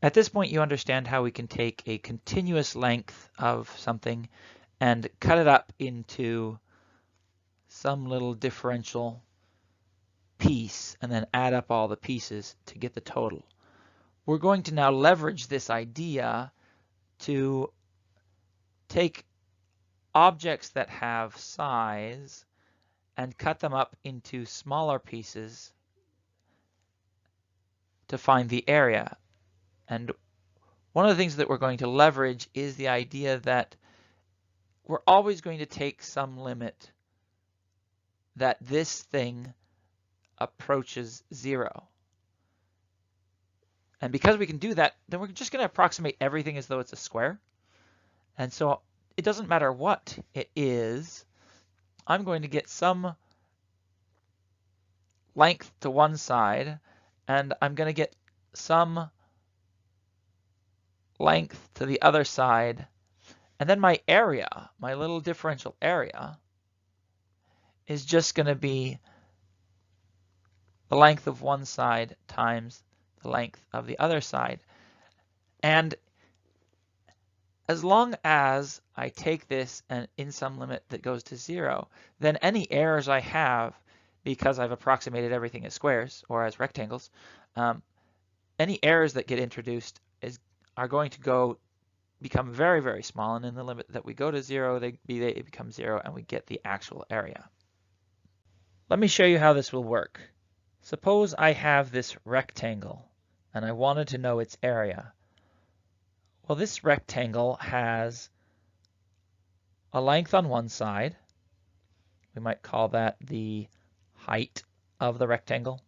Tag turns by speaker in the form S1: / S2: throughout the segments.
S1: At this point, you understand how we can take a continuous length of something and cut it up into some little differential piece and then add up all the pieces to get the total. We're going to now leverage this idea to take objects that have size and cut them up into smaller pieces to find the area. And one of the things that we're going to leverage is the idea that we're always going to take some limit that this thing approaches 0. And because we can do that, then we're just going to approximate everything as though it's a square. And so it doesn't matter what it is, I'm going to get some length to one side, and I'm going to get some length to the other side. And then my area, my little differential area, is just going to be the length of one side times the length of the other side. And as long as I take this and in some limit that goes to 0, then any errors I have, because I've approximated everything as squares or as rectangles, any errors that get introduced are going to become very, very small. And in the limit that we go to 0, they become 0, and we get the actual area. Let me show you how this will work. Suppose I have this rectangle, and I wanted to know its area. Well, this rectangle has a length on one side. We might call that the height of the rectangle.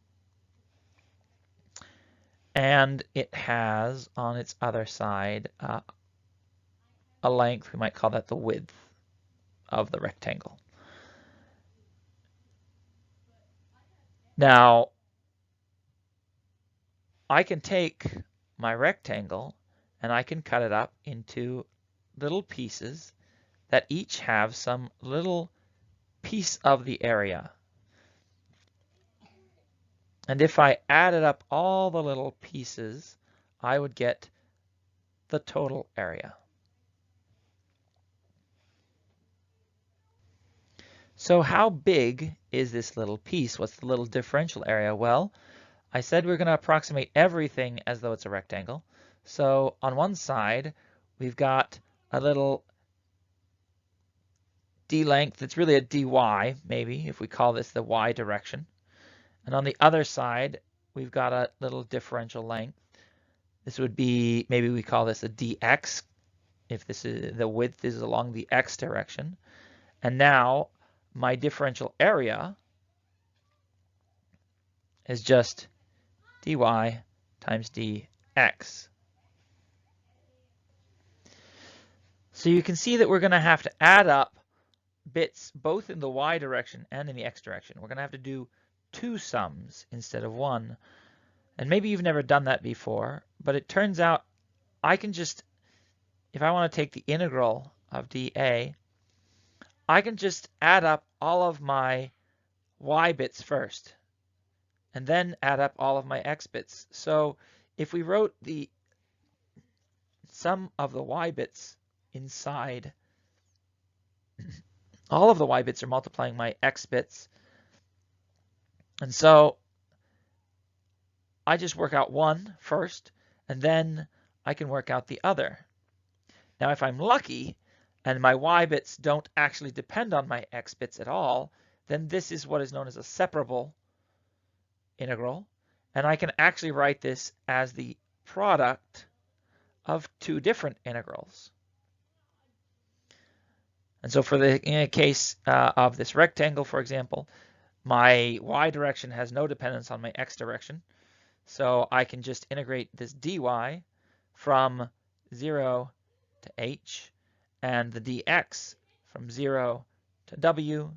S1: And it has on its other side a length, we might call that the width of the rectangle. Now, I can take my rectangle and I can cut it up into little pieces that each have some little piece of the area. And if I added up all the little pieces, I would get the total area. So how big is this little piece? What's the little differential area? Well, I said we're going to approximate everything as though it's a rectangle. So on one side, we've got a little d length. It's really a dy, maybe, if we call this the y direction. And on the other side, we've got a little differential length. This would be, maybe we call this a dx, if this is the width is along the x direction. And now my differential area is just dy times dx. So you can see that we're going to have to add up bits both in the y direction and in the x direction. We're going to have to do 2 sums instead of 1. And maybe you've never done that before, but it turns out I can just, if I want to take the integral of dA, I can just add up all of my y bits first, and then add up all of my x bits. So if we wrote the sum of the y bits inside, all of the y bits are multiplying my x bits. And so I just work out one first, and then I can work out the other. Now, if I'm lucky and my y bits don't actually depend on my x bits at all, then this is what is known as a separable integral. And I can actually write this as the product of 2 different integrals. And so for in a case of this rectangle, for example, my y direction has no dependence on my x direction. So I can just integrate this dy from 0 to h, and the dx from 0 to w.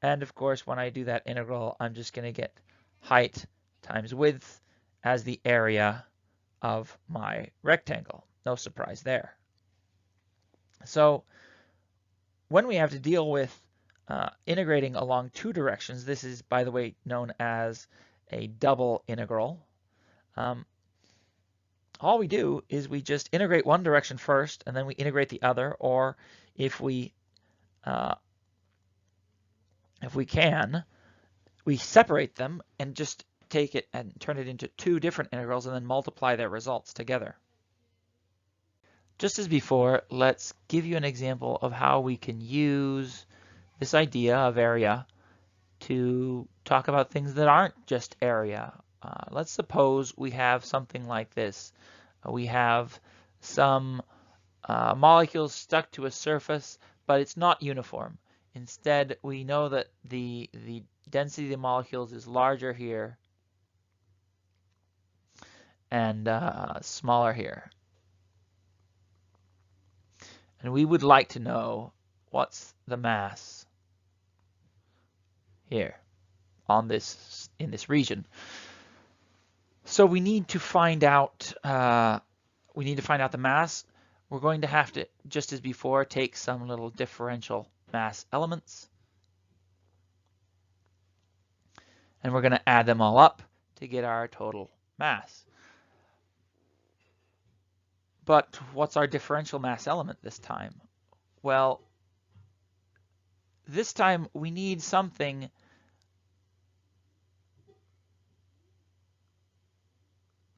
S1: And of course, when I do that integral, I'm just going to get height times width as the area of my rectangle. No surprise there. So when we have to deal with integrating along 2 directions, this is, by the way, known as a double integral. all we do is we just integrate one direction first, and then we integrate the other, or if we can, we separate them and just take it and turn it into two different integrals and then multiply their results together. Just as before, let's give you an example of how we can use this idea of area to talk about things that aren't just area. Let's suppose we have something like this. We have some molecules stuck to a surface, but it's not uniform. Instead, we know that the density of the molecules is larger here and smaller here. And we would like to know what's the mass here on this in this region. So we need to find out the mass. We're going to have to, just as before, take some little differential mass elements, and we're going to add them all up to get our total mass. But what's our differential mass element this time? Well, this time we need something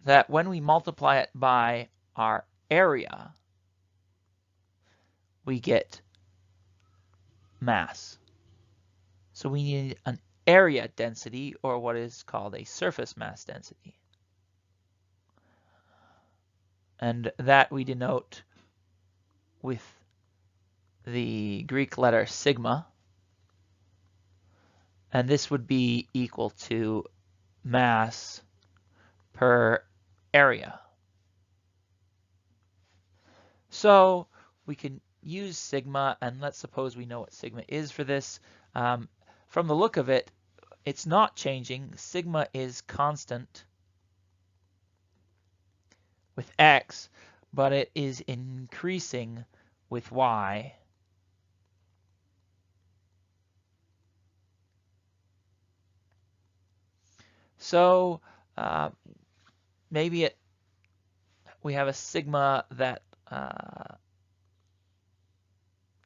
S1: that when we multiply it by our area, we get mass. So we need an area density, or what is called a surface mass density. And that we denote with the Greek letter sigma. And this would be equal to mass per area. So we can use sigma, and let's suppose we know what sigma is for this. From the look of it, it's not changing. Sigma is constant with x, but it is increasing with y. So maybe we have a sigma that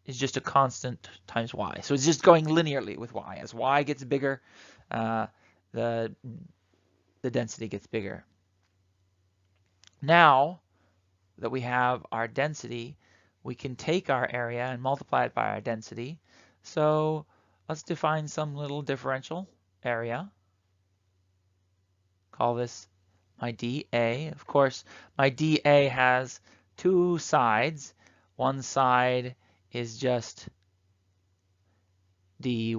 S1: is just a constant times y. So it's just going linearly with y. As y gets bigger, the density gets bigger. Now that we have our density, we can take our area and multiply it by our density. So let's define some little differential area. Call this my dA. Of course, my dA has two sides. One side is just dy.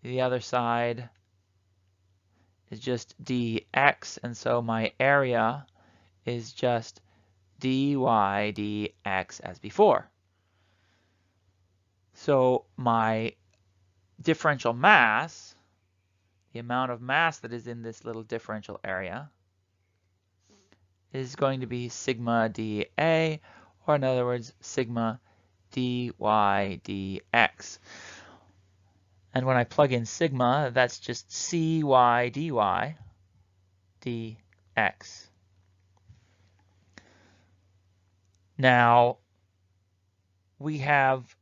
S1: The other side is just dx. And so my area is just dy dx as before. So my differential mass, the amount of mass that is in this little differential area, is going to be sigma dA, or in other words, sigma dy dx. And when I plug in sigma, that's just cy dy dx. Now, we have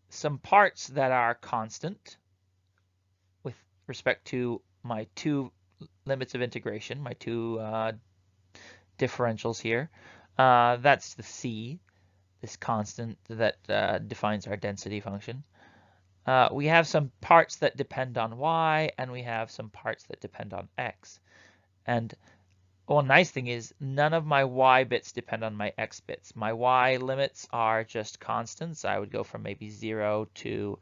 S1: some parts that are constant with respect to my two limits of integration, my two differentials here. That's the c, this constant that defines our density function. We have some parts that depend on y, and we have some parts that depend on x. And one nice thing is none of my y bits depend on my x bits. My y limits are just constants. I would go from maybe 0 to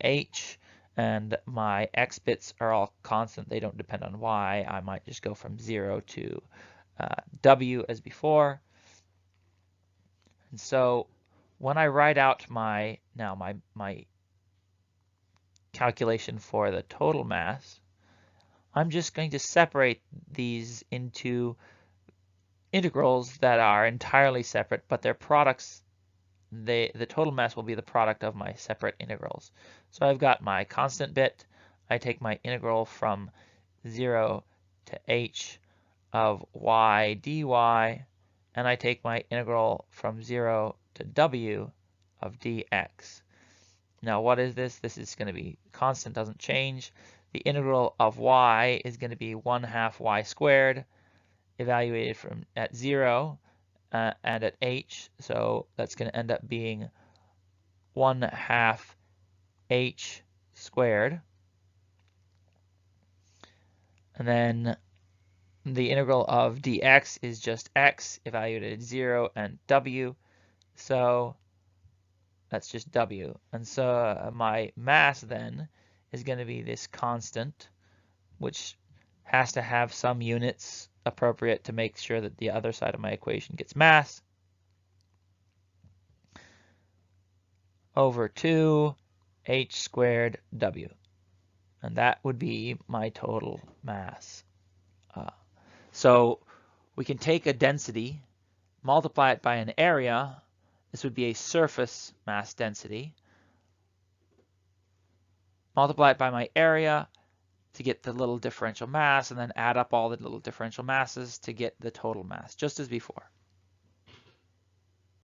S1: h, and my x bits are all constant. They don't depend on y. I might just go from 0 to w as before. And so when I write out my calculation for the total mass, I'm just going to separate these into integrals that are entirely separate, but their products, the total mass will be the product of my separate integrals. So I've got my constant bit. I take my integral from 0 to h of y dy, and I take my integral from 0 to w of dx. Now what is this? This is going to be constant, doesn't change. The integral of y is going to be 1/2 y squared, evaluated from at 0 and at h. So that's going to end up being 1/2 h squared. And then the integral of dx is just x, evaluated at 0 and w. So that's just w. And so my mass then is going to be this constant, which has to have some units appropriate to make sure that the other side of my equation gets mass, over 2 h squared w. And that would be my total mass. So we can take a density, multiply it by an area. This would be a surface mass density. Multiply it by my area to get the little differential mass, and then add up all the little differential masses to get the total mass, just as before.